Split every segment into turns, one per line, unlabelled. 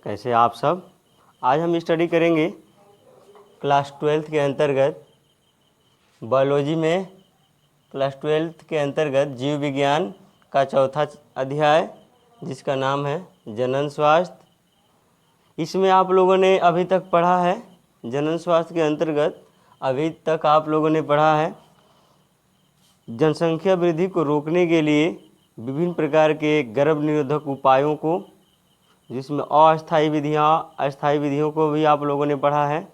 कैसे आप सब। आज हम स्टडी करेंगे क्लास 12th के अंतर्गत बायोलॉजी में क्लास 12th के अंतर्गत जीव विज्ञान का चौथा अध्याय जिसका नाम है जनन स्वास्थ्य। इसमें आप लोगों ने अभी तक पढ़ा है, जनन स्वास्थ्य के अंतर्गत अभी तक आप लोगों ने पढ़ा है जनसंख्या वृद्धि को रोकने के लिए विभिन्न प्रकार के गर्भ निरोधक उपायों को, जिसमें अस्थायी विधियों को भी आप लोगों ने पढ़ा है।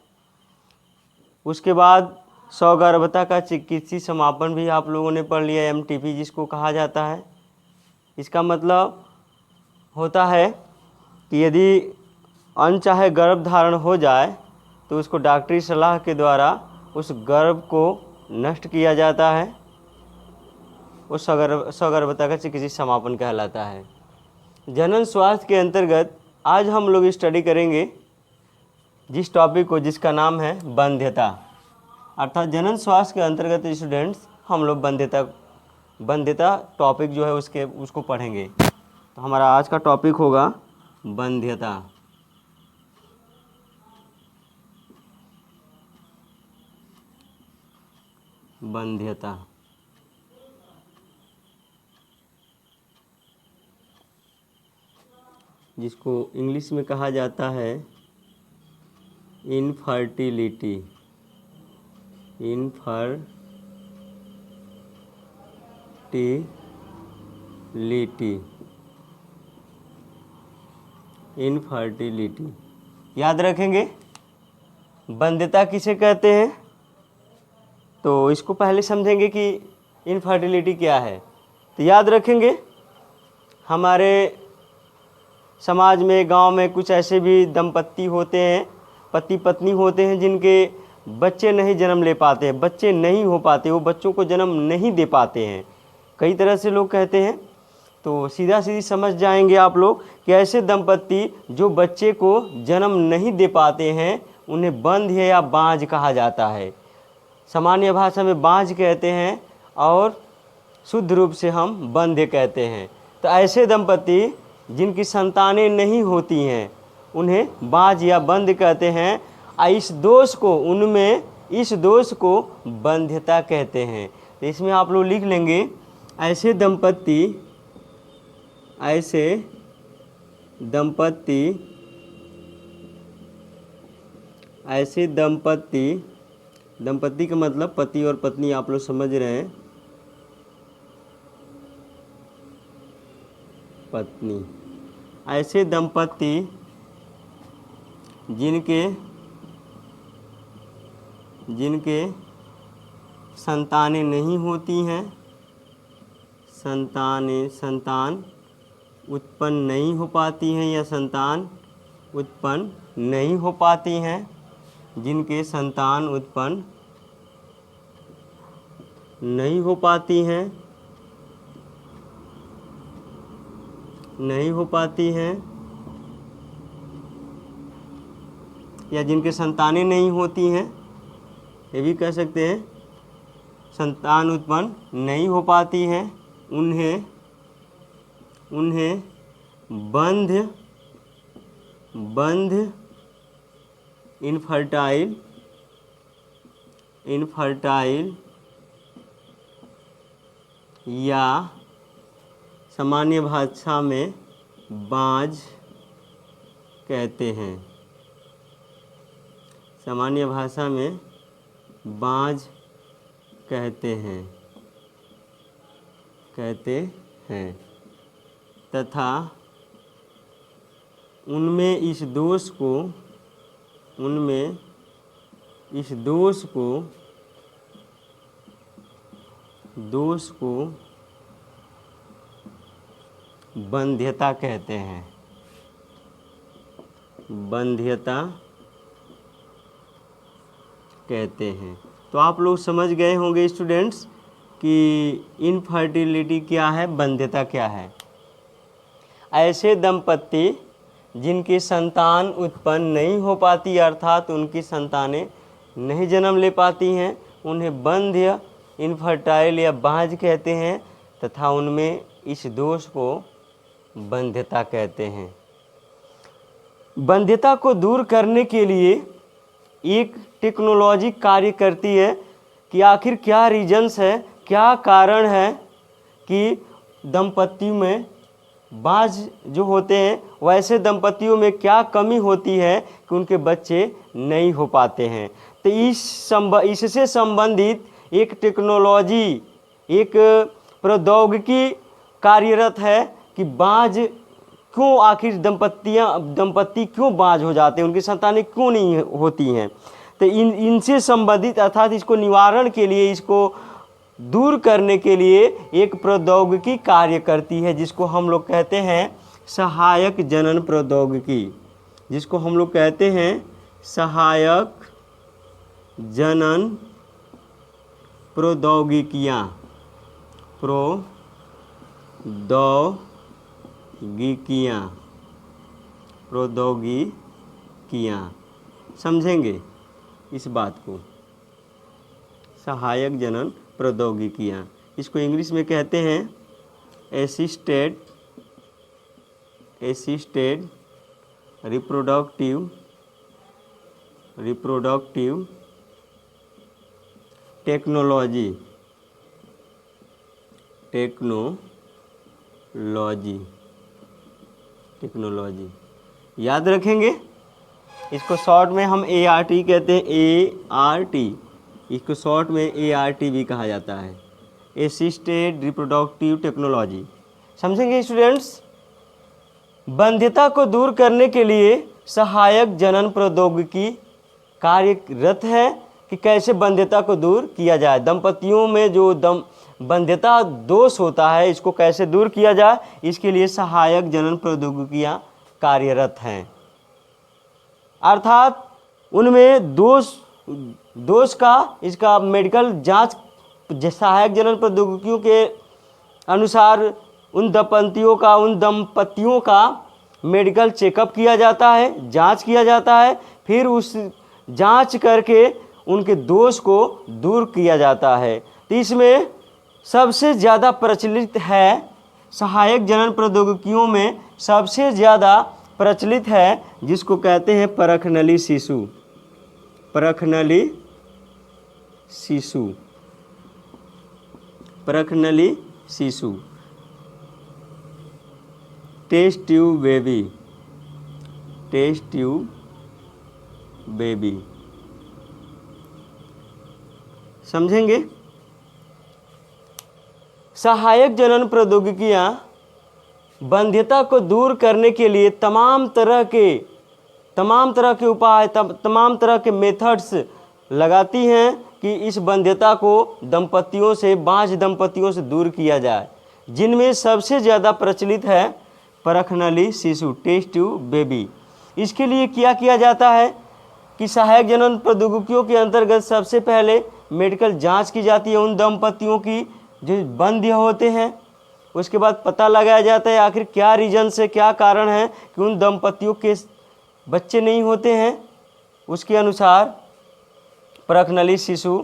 उसके बाद सौगर्भता का चिकित्सीय समापन भी आप लोगों ने पढ़ लिया, MTP जिसको कहा जाता है। इसका मतलब होता है कि यदि अनचाहे गर्भ धारण हो जाए तो उसको डॉक्टरी सलाह के द्वारा उस गर्भ को नष्ट किया जाता है। उस सौगर्भता का चिकित्सीय समापन कहलाता है। जनन स्वास्थ्य के अंतर्गत आज हम लोग स्टडी करेंगे जिस टॉपिक को, जिसका नाम है वंध्यता। अर्थात जनन स्वास्थ्य के अंतर्गत स्टूडेंट्स हम लोग वंध्यता टॉपिक जो है उसको पढ़ेंगे। तो हमारा आज का टॉपिक होगा वंध्यता। वंध्यता जिसको इंग्लिश में कहा जाता है इनफर्टिलिटी। इनफर्टिलिटी याद रखेंगे। वंध्यता किसे कहते हैं तो इसको पहले समझेंगे कि इनफर्टिलिटी क्या है। तो याद रखेंगे, हमारे समाज में, गांव में कुछ ऐसे भी दंपत्ति होते हैं, पति पत्नी होते हैं, जिनके बच्चे नहीं जन्म ले पाते हैं, बच्चे नहीं हो पाते, वो बच्चों को जन्म नहीं दे पाते हैं। कई तरह से लोग कहते हैं। तो सीधा सीधी समझ जाएंगे आप लोग कि ऐसे दंपत्ति जो बच्चे को जन्म नहीं दे पाते हैं उन्हें बंध्य या बांझ कहा जाता है। सामान्य भाषा में बांझ कहते हैं और शुद्ध रूप से हम बंध्य कहते हैं। तो ऐसे दंपत्ति जिनकी संतानें नहीं होती हैं उन्हें बांझ या बंध्य कहते हैं। इस दोष को बंध्यता कहते हैं। तो इसमें आप लोग लिख लेंगे, ऐसे दंपत्ति का मतलब पति और पत्नी, आप लोग समझ रहे हैं, पत्नी। ऐसे दंपत्ति जिनके संतानें नहीं होती हैं, संतान उत्पन्न नहीं हो पाती हैं या संतान उत्पन्न नहीं हो पाती हैं, जिनके संतान उत्पन्न नहीं हो पाती हैं या जिनके संतानें नहीं होती हैं, ये भी कह सकते हैं, संतान उत्पन्न नहीं हो पाती हैं, उन्हें बंध्य इनफर्टाइल या सामान्य भाषा में बांझ कहते हैं। सामान्य भाषा में बांझ कहते हैं तथा उनमें इस दोष को वंध्यता कहते हैं। वंध्यता कहते हैं। तो आप लोग समझ गए होंगे स्टूडेंट्स कि इनफर्टिलिटी क्या है, वंध्यता क्या है। ऐसे दंपत्ति जिनकी संतान उत्पन्न नहीं हो पाती, अर्थात उनकी संतानें नहीं जन्म ले पाती हैं, उन्हें वंध्य इनफर्टाइल या बांझ कहते हैं तथा उनमें इस दोष को वंध्यता कहते हैं। वंध्यता को दूर करने के लिए एक टेक्नोलॉजी कार्य करती है कि आखिर क्या रीजन्स है, क्या कारण है कि दंपति में बाँझ जो होते हैं वैसे दंपतियों में क्या कमी होती है कि उनके बच्चे नहीं हो पाते हैं। तो इससे संबंधित एक टेक्नोलॉजी, एक प्रौद्योगिकी कार्यरत है कि बाँझ क्यों, आखिर दंपति क्यों बाँझ हो जाते हैं, उनकी संतानें क्यों नहीं होती हैं। तो इनसे संबंधित अर्थात इसको निवारण के लिए, इसको दूर करने के लिए एक प्रौद्योगिकी कार्य करती है जिसको हम लोग कहते हैं सहायक जनन प्रौद्योगिकी, जिसको हम लोग कहते हैं सहायक जनन प्रौद्योगिकियाँ समझेंगे इस बात को। सहायक जनन प्रौद्योगिकियाँ, इसको इंग्लिश में कहते हैं एसिस्टेड रिप्रोडक्टिव टेक्नोलॉजी। याद रखेंगे, इसको शॉर्ट में हम ART कहते हैं, ART, इसको शॉर्ट में ART भी कहा जाता है, एसिस्टेड रिप्रोडक्टिव टेक्नोलॉजी। समझेंगे स्टूडेंट्स। वंध्यता को दूर करने के लिए सहायक जनन प्रौद्योगिकी कार्यरत है कि कैसे वंध्यता को दूर किया जाए। दंपतियों में जो वंध्यता दोष होता है इसको कैसे दूर किया जाए, इसके लिए सहायक जनन प्रौद्योगिकियाँ कार्यरत हैं। अर्थात उनमें दोष का इसका मेडिकल जांच सहायक जनन प्रौद्योगिकियों के अनुसार उन दंपतियों का मेडिकल चेकअप किया जाता है, जांच किया जाता है, फिर उस जांच करके उनके दोष को दूर किया जाता है। तो इसमें सबसे ज़्यादा प्रचलित है, सहायक जनन प्रौद्योगिकियों में सबसे ज़्यादा प्रचलित है जिसको कहते हैं परखनली शिशु, टेस्ट ट्यूब बेबी। समझेंगे। सहायक जनन प्रौद्योगिकियाँ वंध्यता को दूर करने के लिए तमाम तरह के उपाय, तमाम तरह के मेथड्स लगाती हैं कि इस वंध्यता को बाँझ दंपतियों से दूर किया जाए, जिनमें सबसे ज़्यादा प्रचलित है परखनली शिशु, टेस्ट ट्यूब बेबी। इसके लिए क्या किया जाता है कि सहायक जनन प्रौद्योगिकियों के अंतर्गत सबसे पहले मेडिकल जांच की जाती है उन दंपतियों की जो वंध्य होते हैं। उसके बाद पता लगाया जाता है आखिर क्या रीजन से, क्या कारण है कि उन दंपतियों के बच्चे नहीं होते हैं। उसके अनुसार परखनली शिशु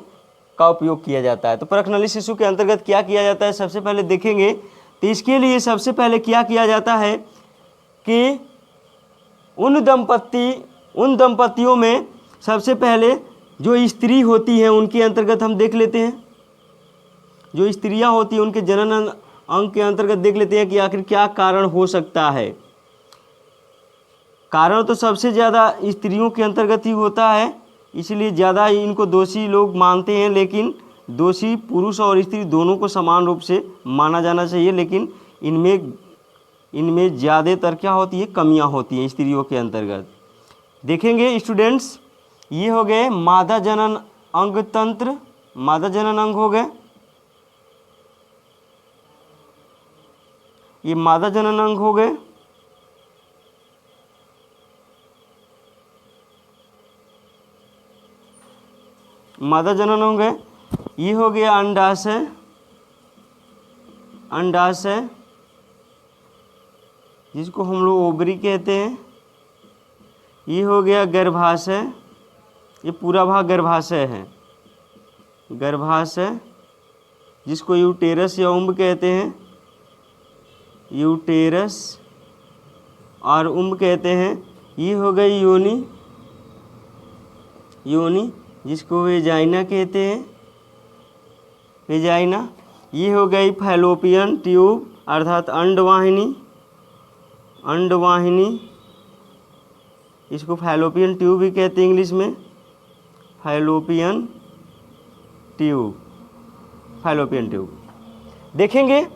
का उपयोग किया जाता है। तो परखनली शिशु के अंतर्गत क्या किया जाता है सबसे पहले देखेंगे। तो इसके लिए सबसे पहले क्या किया जाता है कि उन दंपतियों में सबसे पहले जो स्त्री होती है उनके अंतर्गत हम देख लेते हैं। जो स्त्रियां होती हैं उनके जनन अंग के अंतर्गत देख लेते हैं कि आखिर क्या कारण हो सकता है। कारण तो सबसे ज़्यादा स्त्रियों के अंतर्गत ही होता है, इसलिए ज़्यादा इनको दोषी लोग मानते हैं, लेकिन दोषी पुरुष और स्त्री दोनों को समान रूप से माना जाना चाहिए। लेकिन इनमें ज़्यादातर क्या होती है, कमियां होती हैं स्त्रियों के अंतर्गत। देखेंगे स्टूडेंट्स, ये हो गए मादा जनन अंग तंत्र, मादा जनन अंग हो गए, ये मादा जनन अंग हो गए। मादा जनन हो गए। ये हो गया अंडाशय, जिसको हम लोग ओवरी कहते हैं। ये हो गया गर्भाशय, ये पूरा भाग गर्भाशय है, गर्भाशय जिसको यूटेरस या उम्ब कहते हैं, यूटेरस और उम्ब कहते हैं। ये हो गई योनि, योनि जिसको वेजाइना कहते हैं, वेजाइना। ये हो गई फैलोपियन ट्यूब अर्थात अंडवाहिनी, अंडवाहिनी, इसको फैलोपियन ट्यूब भी कहते हैं इंग्लिश में, फैलोपियन ट्यूब, फैलोपियन ट्यूब। देखेंगे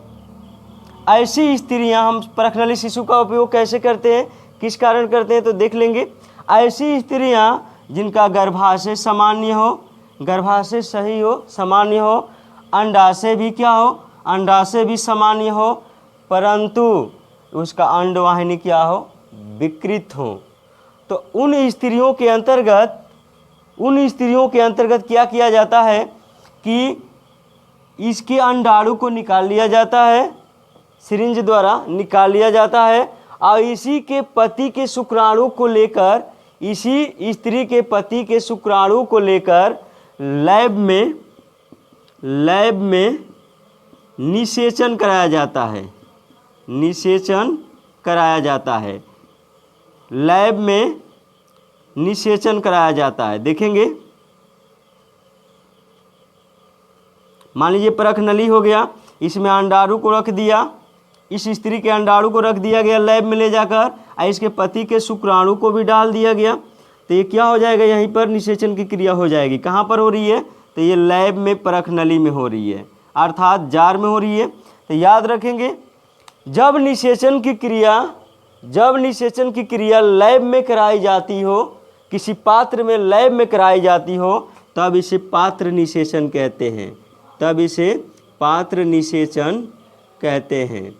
ऐसी स्त्रियां, हम परखनली शिशु का उपयोग कैसे करते हैं, किस कारण करते हैं, तो देख लेंगे। ऐसी स्त्रियां जिनका गर्भाशय सामान्य हो, गर्भाशय सही हो, सामान्य हो, अंडाशय भी क्या हो, अंडाशय भी सामान्य हो, परंतु उसका अंडवाहिनी क्या हो, विकृत हो। तो उन स्त्रियों के अंतर्गत क्या किया जाता है कि इसके अंडाणु को निकाल लिया जाता है, सिरिंज द्वारा निकाल लिया जाता है, और इसी के पति के शुक्राणु को लेकर, इसी स्त्री के पति के शुक्राणु को लेकर लैब में निषेचन कराया जाता है, निषेचन कराया जाता है, लैब में निषेचन कराया जाता है। देखेंगे, मान लीजिए परखनली हो गया, इसमें अंडाणु को रख दिया, इस स्त्री के अंडाणु को रख दिया गया लैब में ले जाकर, और इसके पति के शुक्राणु को भी डाल दिया गया, तो ये क्या हो जाएगा, यहीं पर निषेचन की क्रिया हो जाएगी। कहाँ पर हो रही है, तो ये लैब में परखनली में हो रही है, अर्थात जार में हो रही है। तो याद रखेंगे, जब निषेचन की क्रिया लैब में कराई जाती हो, किसी पात्र में लैब में कराई जाती हो, तब इसे पात्र निषेचन कहते हैं, तब इसे पात्र निषेचन कहते हैं,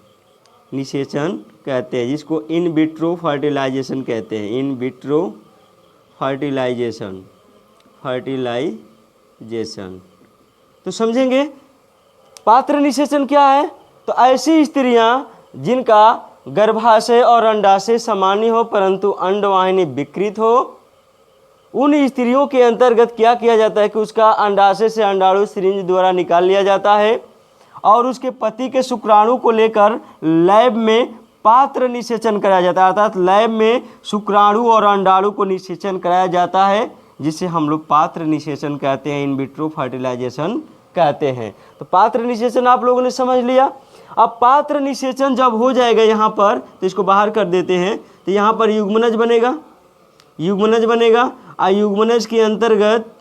निषेचन कहते हैं, जिसको इन विट्रो फर्टिलाइजेशन कहते हैं, इन विट्रो फर्टिलाइजेशन, फर्टिलाइजेशन। तो समझेंगे पात्र निषेचन क्या है, तो ऐसी स्त्रियां जिनका गर्भाशय और अंडाशय सामान्य हो परंतु अंडवाहिनी विकृत हो, उन स्त्रियों के अंतर्गत क्या किया जाता है कि उसका अंडाशय से अंडाणु सिरिंज द्वारा निकाल लिया जाता है, और उसके पति के शुक्राणु को लेकर लैब में पात्र निषेचन कराया जाता है, अर्थात लैब में शुक्राणु और अंडाणु को निषेचन कराया जाता है, जिसे हम लोग पात्र निषेचन कहते हैं, इन विट्रो फर्टिलाइजेशन कहते हैं। तो पात्र निषेचन आप लोगों ने समझ लिया। अब पात्र निषेचन जब हो जाएगा यहाँ पर, तो इसको बाहर कर देते हैं, तो यहाँ पर युग्मनज बनेगा, युग्मनज बनेगा, और युग्मनज के अंतर्गत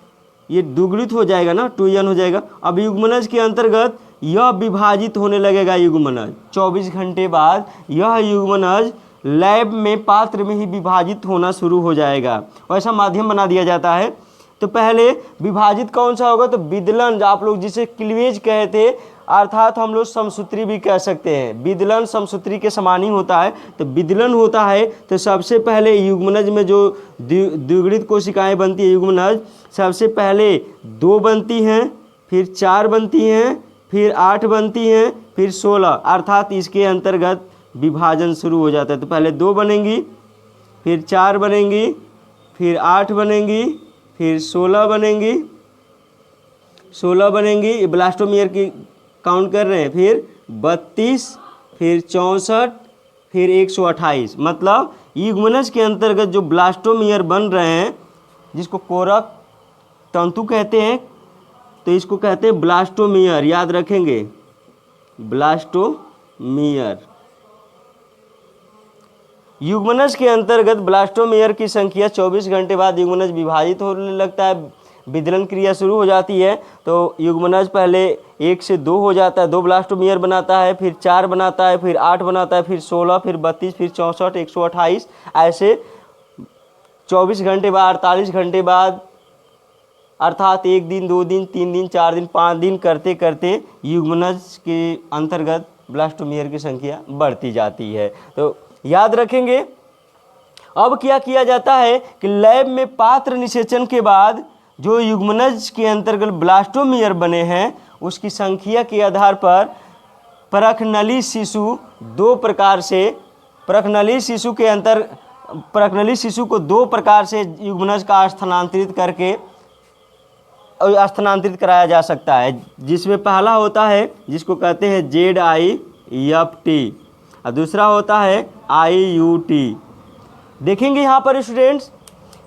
ये द्विगुणित हो जाएगा ना, 2n हो जाएगा। अब युग्मनज के अंतर्गत यह विभाजित होने लगेगा, युग्मनज 24 घंटे बाद यह युग्मनज लैब में पात्र में ही विभाजित होना शुरू हो जाएगा, ऐसा माध्यम बना दिया जाता है। तो पहले विभाजित कौन सा होगा, तो विदलन, आप लोग जिसे क्लीवेज कहे थे, अर्थात हम लोग समसूत्री भी कह सकते हैं, विदलन समसूत्री के समान ही होता है। तो विदलन होता है तो सबसे पहले युग्मनज में जो द्विगुणित कोशिकाएं बनती है युग्मनज, सबसे पहले 2 बनती हैं, फिर 4 बनती हैं, फिर 8 बनती हैं, फिर 16, अर्थात इसके अंतर्गत विभाजन शुरू हो जाता है। तो पहले 2 बनेंगी, फिर 4 बनेंगी, फिर 8 बनेंगी, फिर 16 बनेंगी, 16 बनेंगी, ये ब्लास्टोमियर की काउंट कर रहे हैं, फिर 32, फिर 64, फिर 128। मतलब युग्मनज के अंतर्गत जो ब्लास्टोमियर बन रहे हैं, जिसको कोरक तंतु कहते हैं, तो इसको कहते हैं ब्लास्टोमियर, याद रखेंगे, ब्लास्टोमियर। युग्मनज के अंतर्गत ब्लास्टोमियर की संख्या 24 घंटे बाद युग्मनज विभाजित होने लगता है, विदलन क्रिया शुरू हो जाती है। तो युग्मनज पहले 1 से 2 हो जाता है, 2 ब्लास्टोमियर बनाता है, फिर 4 बनाता है, फिर 8 बनाता है, फिर 16, फिर 32, फिर 64, 128, ऐसे 24 घंटे बाद, 48 घंटे बाद, अर्थात 1 दिन, 2 दिन, 3 दिन, 4 दिन, 5 दिन करते करते युग्मनज के अंतर्गत ब्लास्टोमियर की संख्या बढ़ती जाती है। तो याद रखेंगे। अब क्या किया जाता है कि लैब में पात्र निषेचन के बाद जो युग्मनज के अंतर्गत ब्लास्टोमियर बने हैं, उसकी संख्या के आधार पर परखनली शिशु 2 प्रकार से, परखनली शिशु को 2 प्रकार से युग्मनज का स्थानांतरित कराया जा सकता है, जिसमें पहला होता है जिसको कहते हैं ZIFT और दूसरा होता है IUT। देखेंगे यहाँ पर स्टूडेंट्स,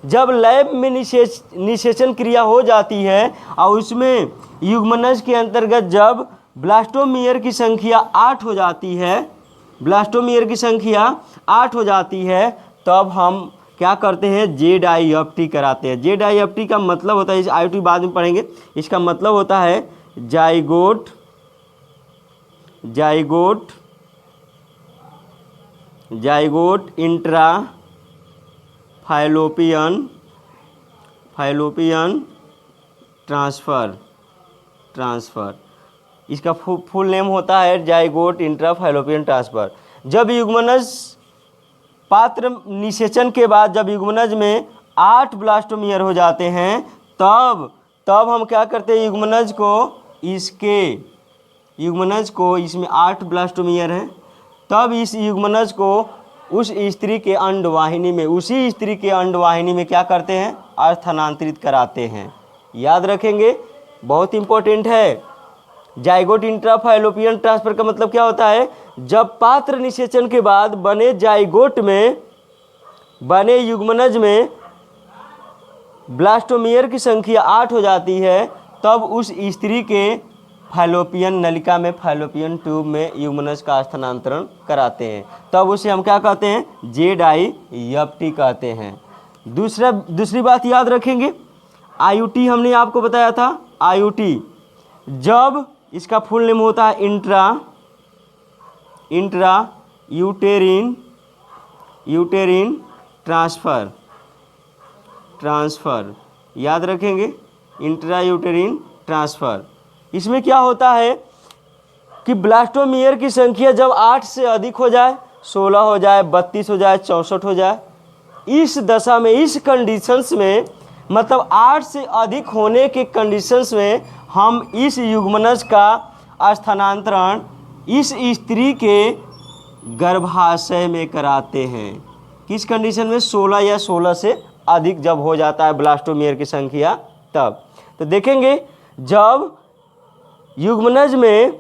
जब लैब में निषेचन क्रिया हो जाती है और उसमें युग्मनज के अंतर्गत जब ब्लास्टोमियर की संख्या 8 हो जाती है, ब्लास्टोमियर की संख्या 8 हो जाती है, तब हम क्या करते हैं, ZIFT कराते हैं। ZIFT का मतलब होता है, इस IUT बाद में पढ़ेंगे, इसका मतलब होता है जाइगोट इंट्रा फाइलोपियन ट्रांसफ़र। इसका फुल नेम होता है जाइगोट इंट्रा फाइलोपियन ट्रांसफ़र। जब युग्मनज पात्र निषेचन के बाद जब युग्मनज में 8 ब्लास्टोमियर हो जाते हैं, तब हम क्या करते हैं, युग्मनज को इसमें 8 ब्लास्टोमियर हैं, तब इस युग्मनज को उसी स्त्री के अंडवाहिनी में क्या करते हैं, स्थानांतरित कराते हैं। याद रखेंगे, बहुत इंपॉर्टेंट है। जाइगोट इंट्राफाइलोपियन ट्रांसफर का मतलब क्या होता है, जब पात्र निषेचन के बाद बने युग्मनज में ब्लास्टोमियर की संख्या 8 हो जाती है, तब उस स्त्री के फाइलोपियन नलिका में, फाइलोपियन ट्यूब में युग्मनज का स्थानांतरण कराते हैं, तब उसे हम क्या कहते हैं, ZIFT कहते हैं। दूसरी बात याद रखेंगे, IUT हमने आपको बताया था। IUT जब इसका फुल नेम होता है इंट्रा यूटेरिन ट्रांसफ़र। याद रखेंगे, इंट्रा यूटेरिन ट्रांसफ़र। इसमें क्या होता है कि ब्लास्टोमियर की संख्या जब 8 से अधिक हो जाए, 16 हो जाए, 32 हो जाए, 64 हो जाए, इस दशा में, इस कंडीशंस में, मतलब 8 से अधिक होने के कंडीशंस में हम इस युग्मनज का स्थानांतरण इस स्त्री के गर्भाशय में कराते हैं। किस कंडीशन में, 16 या 16 से अधिक जब हो जाता है ब्लास्टोमियर की संख्या, तब। तो देखेंगे, जब युग्मनज में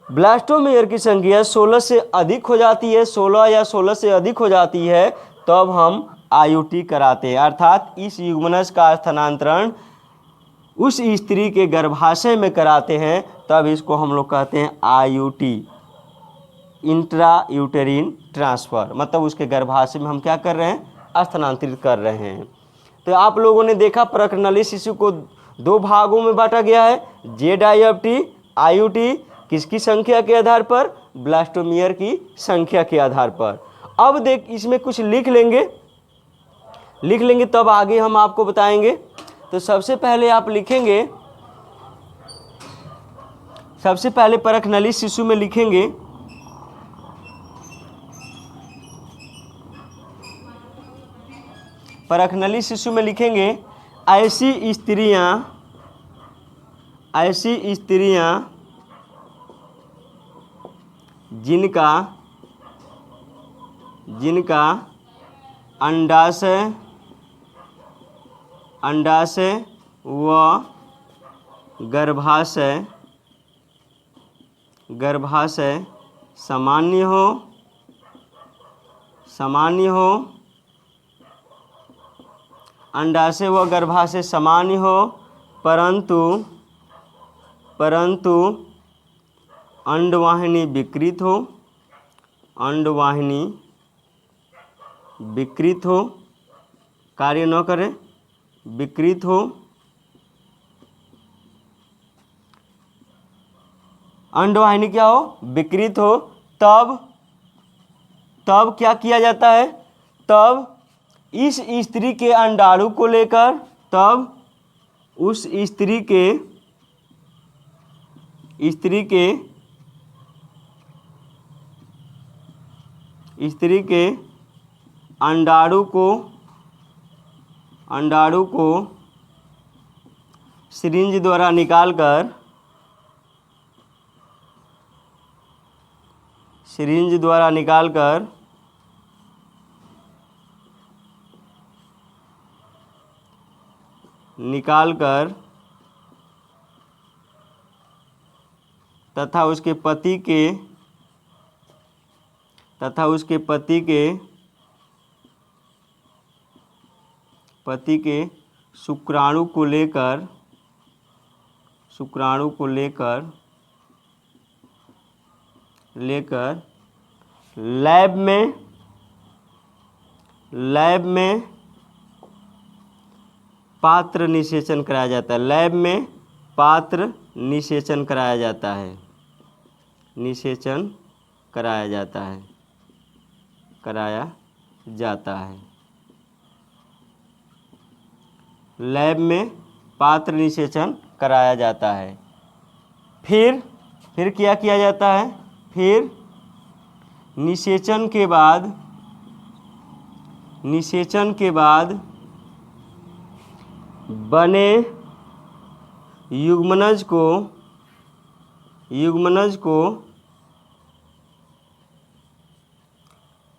ब्लास्टोमियर की संख्या 16 से अधिक हो जाती है, 16 या 16 से अधिक हो जाती है, तब हम IUT कराते हैं, अर्थात इस युग्मनज का स्थानांतरण उस स्त्री के गर्भाशय में कराते हैं, तब इसको हम लोग कहते हैं IUT, इंट्रा यूटेरिन ट्रांसफ़र। मतलब उसके गर्भाशय में हम क्या कर रहे हैं, स्थानांतरित कर रहे हैं। तो आप लोगों ने देखा, प्रकनली शिशु को 2 भागों में बांटा गया है, ZIFT, IUT किसकी संख्या के आधार पर, ब्लास्टोमियर की संख्या के आधार पर। अब देख, इसमें कुछ लिख लेंगे तब आगे हम आपको बताएंगे। तो सबसे पहले आप लिखेंगे, सबसे पहले परखनली शिशु में लिखेंगे, परखनली शिशु में लिखेंगे, ऐसी स्त्रियां जिनका अंडाशय व गर्भाशय सामान्य हो, अंडाशय व गर्भाशय सामान्य हो, परंतु अंडवाहिनी विकृत हो, कार्य न करे, विकृत हो, अंडवाहिनी क्या हो, विकृत हो, तब क्या किया जाता है, तब इस स्त्री के अंडाणु को लेकर, तब उस स्त्री के अंडाणु को सिरिंज द्वारा निकालकर तथा उसके पति के पति के शुक्राणु को लेकर लैब में पात्र निषेचन कराया जाता है। लैब में पात्र निषेचन कराया जाता है। लैब में पात्र निषेचन कराया जाता है। फिर क्या किया जाता है? फिर निषेचन के बाद बने युग्मनज को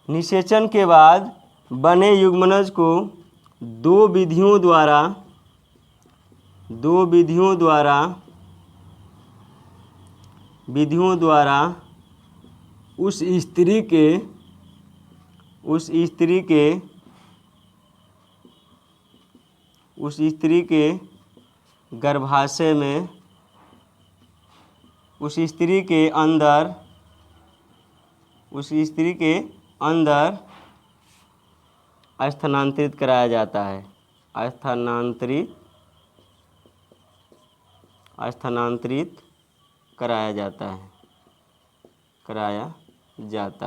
निषेचन के बाद बने युग्मनज को दो विधियों द्वारा उस स्त्री के गर्भाशय में, उस स्त्री के अंदर स्थानांतरित कराया जाता है। स्थानांतरित कराया जाता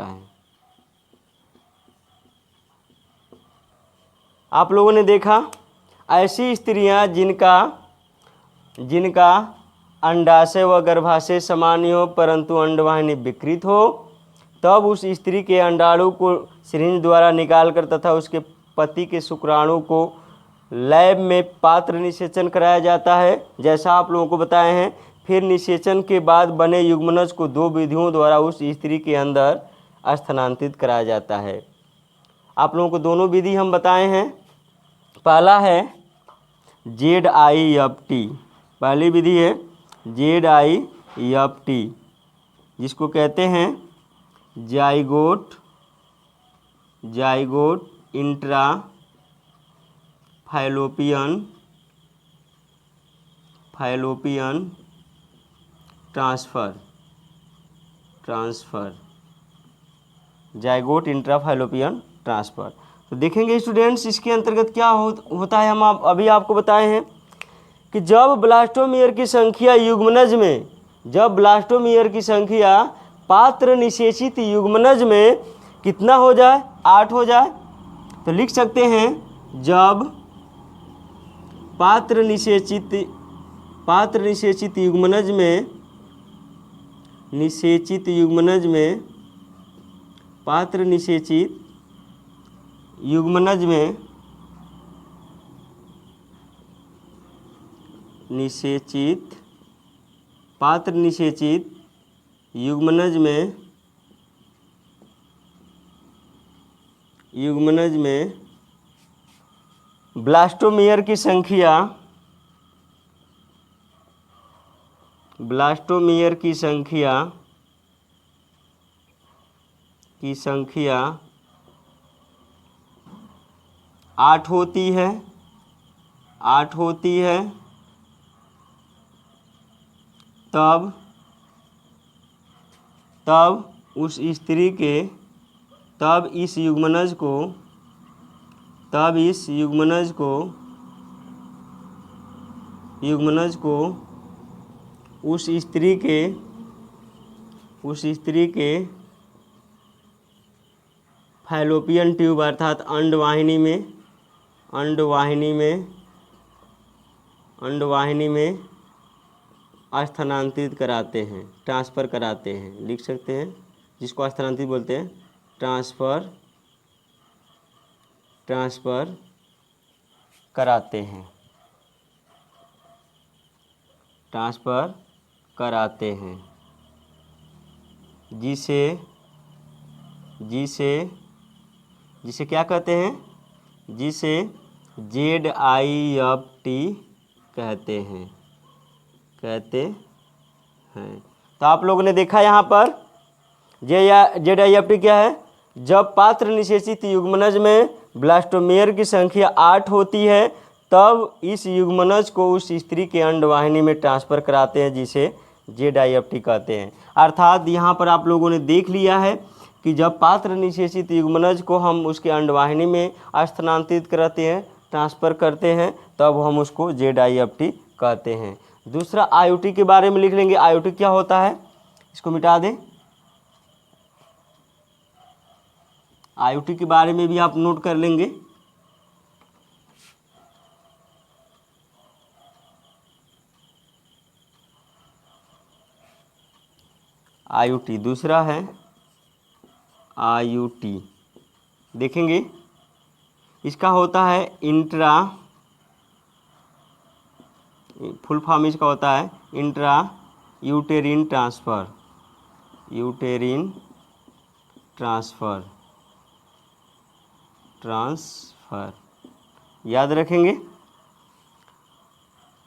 है। आप लोगों ने देखा ऐसी स्त्रियां जिनका अंडाशय व गर्भाशय समान हो परंतु अंडवाहिनी विकृत हो, तब उस स्त्री के अंडाणु को सिरिंज द्वारा निकालकर तथा उसके पति के शुक्राणु को लैब में पात्र निषेचन कराया जाता है, जैसा आप लोगों को बताए हैं। फिर निषेचन के बाद बने युग्मनज को दो विधियों द्वारा उस स्त्री के अंदर स्थानांतरित कराया जाता है। आप लोगों को दोनों विधि हम बताए हैं। पहला है ZIFT, पहली विधि है ZIFT, जिसको कहते हैं zygote intra fallopian transfer. Zygote intrafallopian transfer. तो देखेंगे स्टूडेंट्स, इसके अंतर्गत क्या होता है। हम अभी आपको बताए हैं कि जब ब्लास्टोमियर की संख्या युग्मनज में, जब ब्लास्टोमियर की संख्या पात्र निषेचित युग्मनज में कितना हो जाए, 8 हो जाए, तो लिख सकते हैं जब पात्र निषेचित युग्मनज में पात्र निषेचित युग्मनज में पात्र निषेचित युग्मनज में ब्लास्टोमियर की संख्या 8 होती है, तब उस स्त्री के, तब इस युग्मनज को उस स्त्री के फैलोपियन ट्यूब अर्थात अंडवाहिनी में स्थानांतरित कराते हैं, ट्रांसफ़र कराते हैं। लिख सकते हैं, जिसको स्थानांतरित बोलते हैं, ट्रांसफ़र कराते हैं, जिसे क्या कहते हैं, जिसे ZIFT कहते हैं। तो आप लोगों ने देखा यहाँ पर ZIFT क्या है। जब पात्र निषेचित युग्मनज में ब्लास्टोमेयर की संख्या 8 होती है तब इस युग्मनज को उस स्त्री के अंडवाहिनी में ट्रांसफ़र कराते हैं, जिसे ZIFT कहते हैं। अर्थात यहाँ पर आप लोगों ने देख लिया है कि जब पात्र निषेचित युग्मनज को हम उसके अंडवाहिनी में स्थानांतरित करते हैं, ट्रांसफ़र करते हैं, तब हम उसको ZIFT कहते हैं। दूसरा IUT के बारे में लिख लेंगे। IUT क्या होता है, इसको मिटा दें। IUT के बारे में भी आप नोट कर लेंगे। IUT दूसरा है IUT, देखेंगे इसका होता है इंट्रा, फुल फॉर्म इसका होता है इंट्रा यूटेरिन ट्रांसफ़र, यूटेरिन ट्रांसफ़र, याद रखेंगे।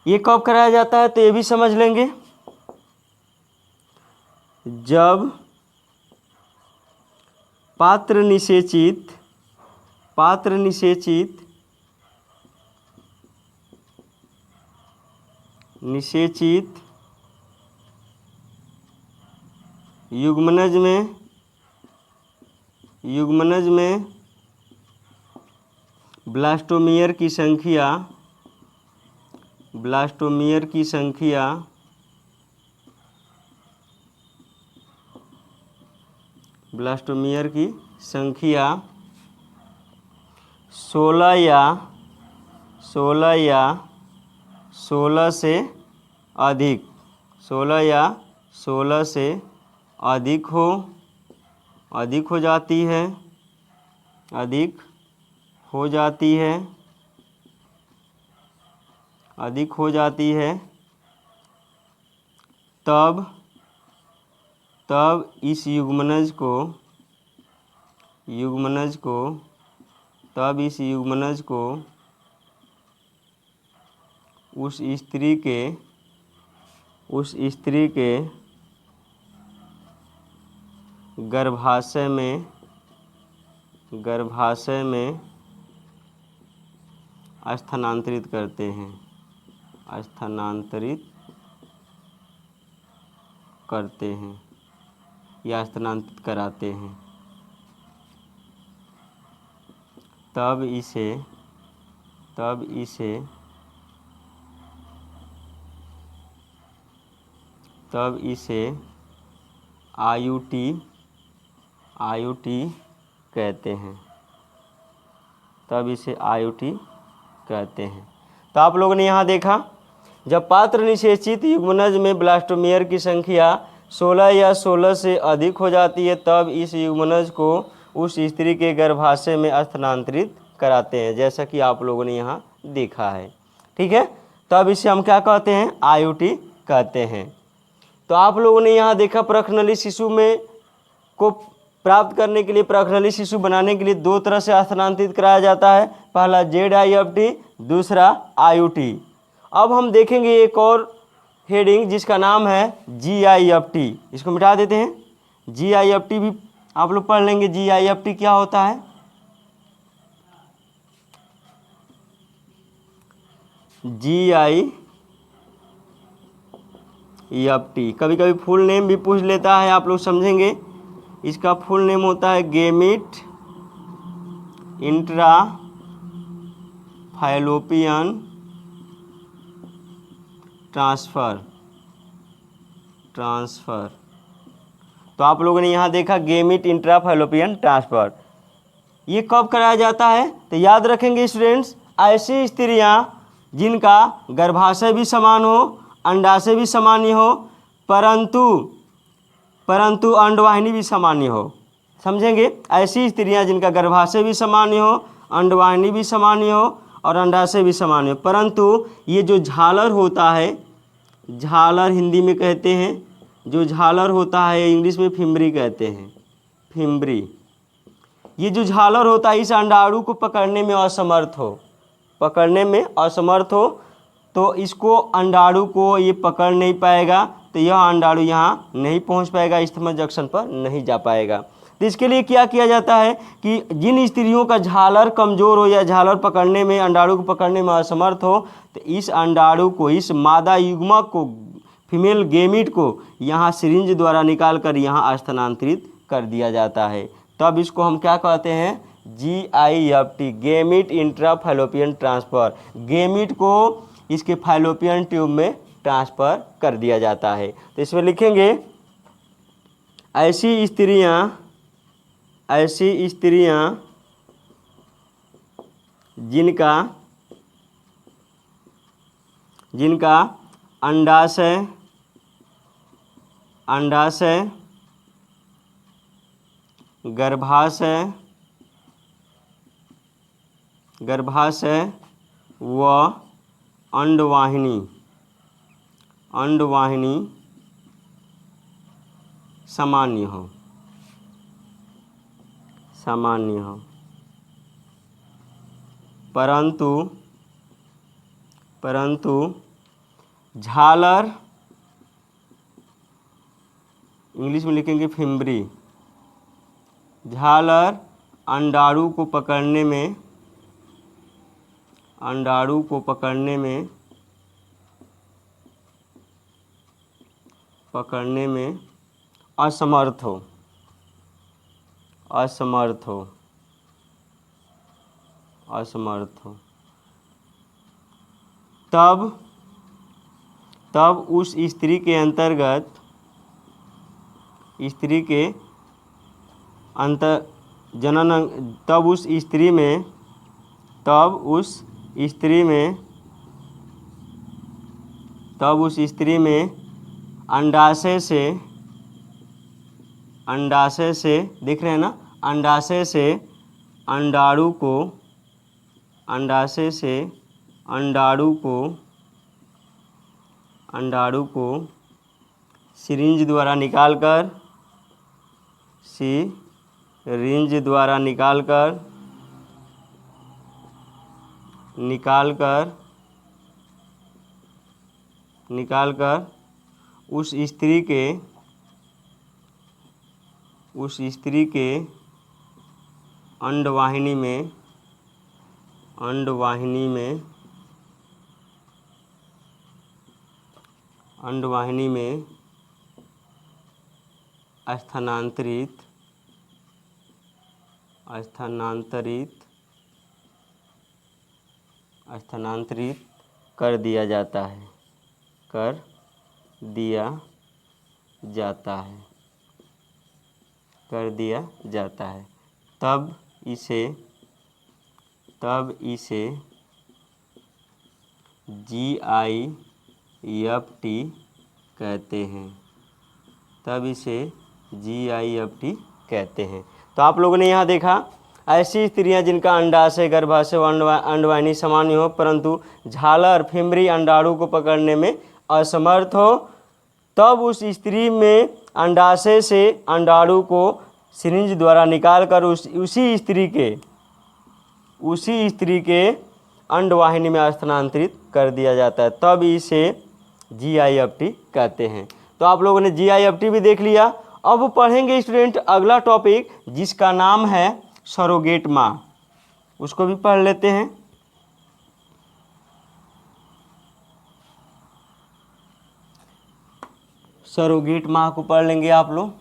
ये कब कराया जाता है तो ये भी समझ लेंगे, जब पात्र निषेचित युग्मनज में ब्लास्टोमेयर की संख्या 16 या 16 से अधिक, 16 या 16 से अधिक हो जाती है, तब इस युग्मनज को उस स्त्री के गर्भाशय में स्थानांतरित करते हैं, या स्थानांतरित कराते हैं, तब इसे IUT कहते हैं, तो आप लोगों ने यहाँ देखा, जब पात्र निषेचित युग्मनज में ब्लास्टोमेयर की संख्या 16 या 16 से अधिक हो जाती है, तब इस युग्मनज को उस स्त्री के गर्भाशय में स्थानांतरित कराते हैं, जैसा कि आप लोगों ने यहाँ देखा है। ठीक है, तब इसे हम क्या कहते हैं, IUT कहते हैं। तो आप लोगों ने यहाँ देखा प्रखनली शिशु में को प्राप्त करने के लिए, प्रखनली शिशु बनाने के लिए 2 तरह से स्थानांतरित कराया जाता है, पहला ZIFT, दूसरा IUT। अब हम देखेंगे एक और हेडिंग जिसका नाम है GIFT, इसको मिटा देते हैं। GIFT भी आप लोग पढ़ लेंगे, GIFT क्या होता है। GIFT कभी कभी फुल नेम भी पूछ लेता है, आप लोग समझेंगे। इसका फुल नेम होता है गेमिट इंट्रा फैलोपियन ट्रांसफ़र। तो आप लोगों ने यहाँ देखा गेमिट इंट्रा फैलोपियन ट्रांसफ़र, ये कब कराया जाता है तो याद रखेंगे स्टूडेंट्स, ऐसी स्त्रियाँ जिनका गर्भाशय भी समान हो, अंडाशय भी समान हो, परंतु अंडवाहिनी भी समान हो। समझेंगे, ऐसी स्त्रियां जिनका गर्भाशय भी समान हो, अंडवाहिनी भी समान हो और अंडाशय भी समान हो, परंतु ये जो झालर होता है, झालर हिंदी में कहते हैं, जो झालर होता है इंग्लिश में फिम्बरी कहते हैं, फिम्बरी। ये जो झालर होता है इस अंडाणु को पकड़ने में असमर्थ हो, तो इसको अंडाणु को ये पकड़ नहीं पाएगा, तो यह अंडाणु यहाँ नहीं पहुँच पाएगा, स्थमक जंक्शन पर नहीं जा पाएगा। तो इसके लिए क्या किया जाता है कि जिन स्त्रियों का झालर कमज़ोर हो या झालर पकड़ने में, अंडाणु को पकड़ने में असमर्थ हो, तो इस अंडाणु को, इस मादा युग्मक को, फीमेल गेमिट को यहाँ सिरिंज द्वारा निकाल कर यहाँ स्थानांतरित कर दिया जाता है। तब इसको हम क्या कहते हैं? GIFT, gamete intra fallopian transfer. Gamete को इसके फैलोपियन ट्यूब में ट्रांसफ़र कर दिया जाता है। तो इसमें लिखेंगे ऐसी स्त्रियां जिनका अंडाशय गर्भाशय व अंडवाहिनी सामान्य हो, परंतु झालर, इंग्लिश में लिखेंगे फिम्बरी, झालर अंडाणु को पकड़ने में असमर्थ हो, तब उस स्त्री के अंतर्गत, तब उस स्त्री में अंडाशय से देख रहे हैं ना, अंडाशय से अंडाणु को सिरिंज द्वारा निकाल कर उस स्त्री के अंडवाहिनी में स्थानांतरित कर दिया जाता है। तब इसे GIFT कहते हैं। तो आप लोगों ने यहाँ देखा, ऐसी स्त्रियां जिनका अंडाशय, गर्भाशय व अंडवाहिनी सामान्य हो, परंतु झालर फिम्बरी अंडाणु को पकड़ने में असमर्थ हो, तब उस स्त्री में अंडाशय से अंडाणु को सिरिंज द्वारा निकालकर उसी स्त्री के अंडवाहिनी में स्थानांतरित कर दिया जाता है। तब इसे GIFT कहते हैं। तो आप लोगों ने GIFT भी देख लिया। अब पढ़ेंगे स्टूडेंट अगला टॉपिक, जिसका नाम है सरोगेट माँ। उसको भी पढ़ लेते हैं। सरोगेट माँ को पढ़ लेंगे आप लोग।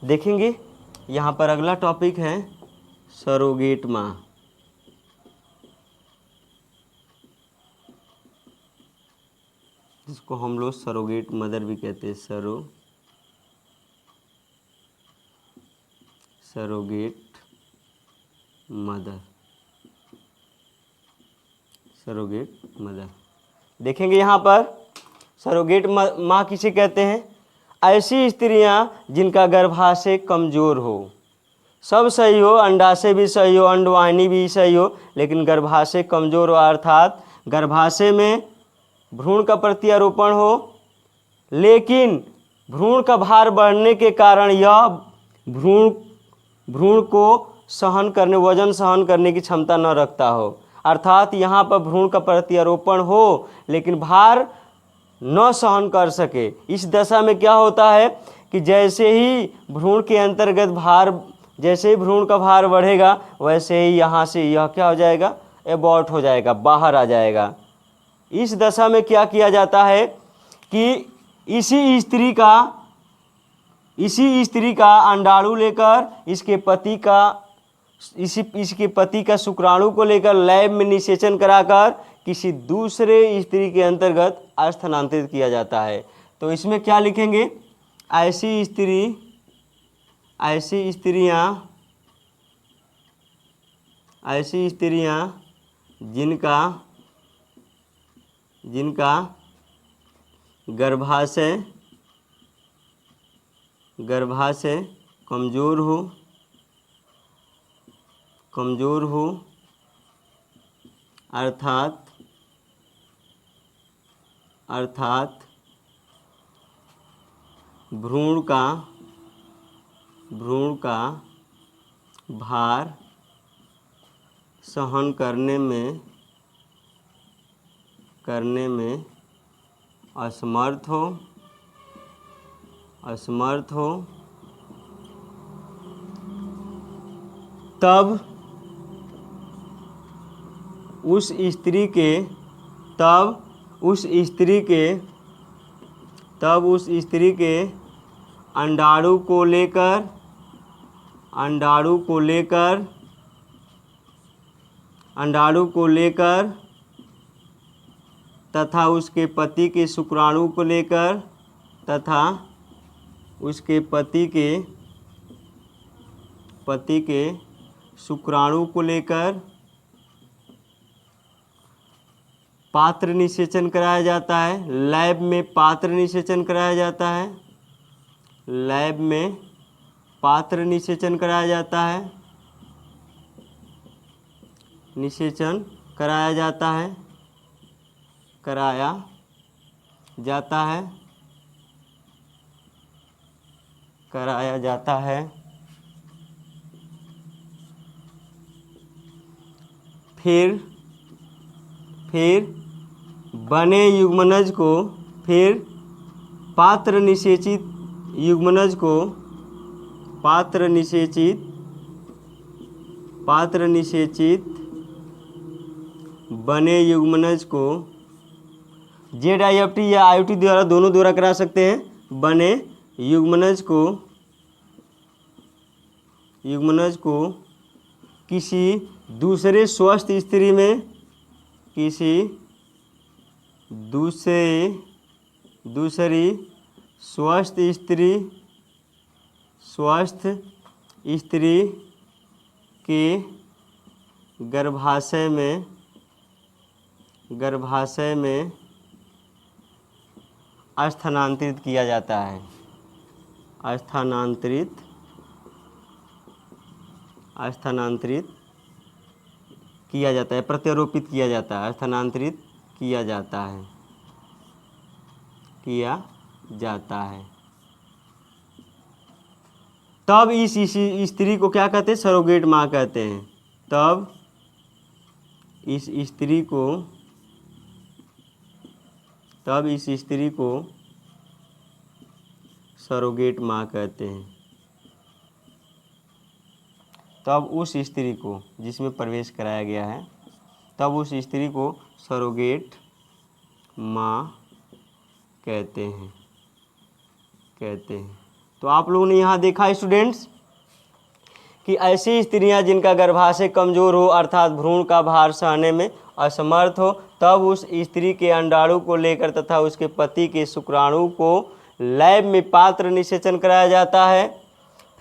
देखेंगे यहाँ पर अगला टॉपिक है सरोगेट माँ। जिसको हम लोग सरोगेट मदर भी कहते हैं। सरोगेट मदर देखेंगे यहाँ पर। सरोगेट माँ किसे कहते हैं? ऐसी स्त्रियां जिनका गर्भाशय कमज़ोर हो, सब सही हो, अंडाशय भी सही हो, अंडवाहिनी भी सही हो, लेकिन गर्भाशय कमज़ोर हो, अर्थात गर्भाशय में भ्रूण का प्रत्यारोपण हो, लेकिन भ्रूण का भार बढ़ने के कारण यह भ्रूण को वजन सहन करने की क्षमता न रखता हो। अर्थात यहाँ पर भ्रूण का प्रत्यारोपण हो, लेकिन भार न सहन कर सके। इस दशा में क्या होता है कि जैसे ही भ्रूण के अंतर्गत भार, जैसे ही भ्रूण का भार बढ़ेगा वैसे ही यहाँ से यह क्या हो जाएगा, एबॉर्ट हो जाएगा, बाहर आ जाएगा। इस दशा में क्या किया जाता है कि इसी स्त्री का अंडाणु लेकर इसके पति का शुक्राणु को लेकर लैब में निषेचन कराकर किसी दूसरे स्त्री के अंतर्गत स्थानांतरित किया जाता है। तो इसमें क्या लिखेंगे, ऐसी स्त्रियां जिनका गर्भाशय कमजोर हो अर्थात भ्रूण का भार सहन करने में असमर्थ हो तब उस स्त्री के अंडाणु को लेकर तथा उसके पति के शुक्राणु को लेकर तथा उसके पति के शुक्राणु को लेकर पात्र निषेचन कराया जाता है। लैब में पात्र निषेचन कराया जाता है। निषेचन कराया जाता है। फिर बने युग्मनज को, पात्र निषेचित बने युग्मनज को ZIFT या IUT द्वारा दोनों द्वारा करा सकते हैं। बने युग्मनज को किसी दूसरे स्वस्थ स्त्री में दूसरी स्वस्थ स्त्री के गर्भाशय में स्थानांतरित किया जाता है। प्रत्यारोपित किया जाता है, स्थानांतरित किया जाता है। तब इस स्त्री को क्या कहते हैं, सरोगेट माँ कहते हैं। तब इस स्त्री को सरोगेट माँ कहते हैं। तब उस स्त्री को जिसमें प्रवेश कराया गया है, तब उस स्त्री को सरोगेट माँ कहते हैं। तो आप लोगों ने यहाँ देखा स्टूडेंट्स कि ऐसी स्त्रियां जिनका गर्भाशय कमजोर हो अर्थात भ्रूण का भार सहने में असमर्थ हो, तब उस स्त्री के अंडाणु को लेकर तथा उसके पति के शुक्राणु को लैब में पात्र निषेचन कराया जाता है।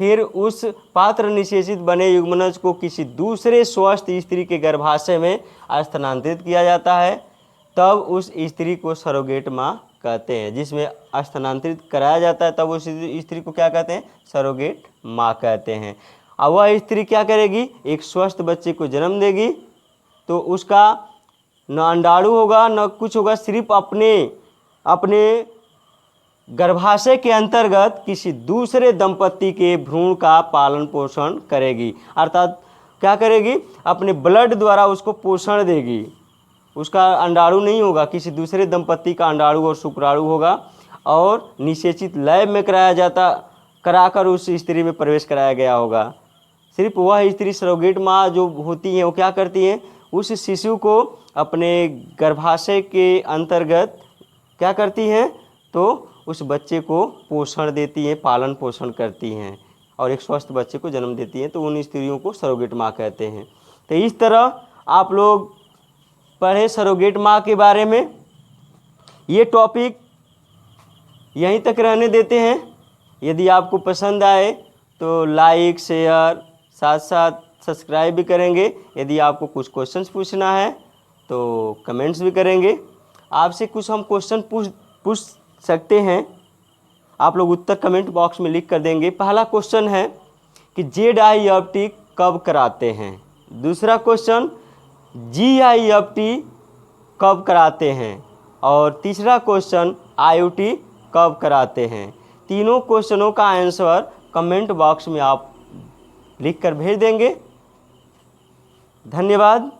फिर उस पात्र निषेचित बने युग्मनज को किसी दूसरे स्वस्थ स्त्री के गर्भाशय में स्थानांतरित किया जाता है। तब उस स्त्री को सरोगेट माँ कहते हैं। जिसमें स्थानांतरित कराया जाता है तब उस स्त्री को क्या कहते हैं, सरोगेट माँ कहते हैं। अब वह स्त्री क्या करेगी, एक स्वस्थ बच्चे को जन्म देगी। तो उसका न अंडाणु होगा न कुछ होगा, सिर्फ अपने गर्भाशय के अंतर्गत किसी दूसरे दंपत्ति के भ्रूण का पालन पोषण करेगी। अर्थात क्या करेगी, अपने ब्लड द्वारा उसको पोषण देगी। उसका अंडाणु नहीं होगा, किसी दूसरे दंपत्ति का अंडाणु और शुक्राणु होगा और निषेचित लैब में कराकर उस स्त्री में प्रवेश कराया गया होगा। सिर्फ वह स्त्री सरोगेट माँ जो होती हैं वो क्या करती हैं, उस शिशु को अपने गर्भाशय के अंतर्गत क्या करती हैं, तो उस बच्चे को पोषण देती हैं, पालन पोषण करती हैं और एक स्वस्थ बच्चे को जन्म देती हैं। तो उन स्त्रियों को सरोगेट माँ कहते हैं। तो इस तरह आप लोग पढ़े सरोगेट माँ के बारे में। ये टॉपिक यहीं तक रहने देते हैं। यदि आपको पसंद आए तो लाइक शेयर साथ साथ सब्सक्राइब भी करेंगे। यदि आपको कुछ क्वेश्चंस पूछना है तो कमेंट्स भी करेंगे। आपसे कुछ हम क्वेश्चन पूछ सकते हैं, आप लोग उत्तर कमेंट बॉक्स में लिख कर देंगे। पहला क्वेश्चन है कि ZIFT कब कराते हैं। दूसरा क्वेश्चन GIFT कब कराते हैं और तीसरा क्वेश्चन IUT कब कराते हैं। तीनों क्वेश्चनों का आंसर कमेंट बॉक्स में आप लिख कर भेज देंगे। धन्यवाद।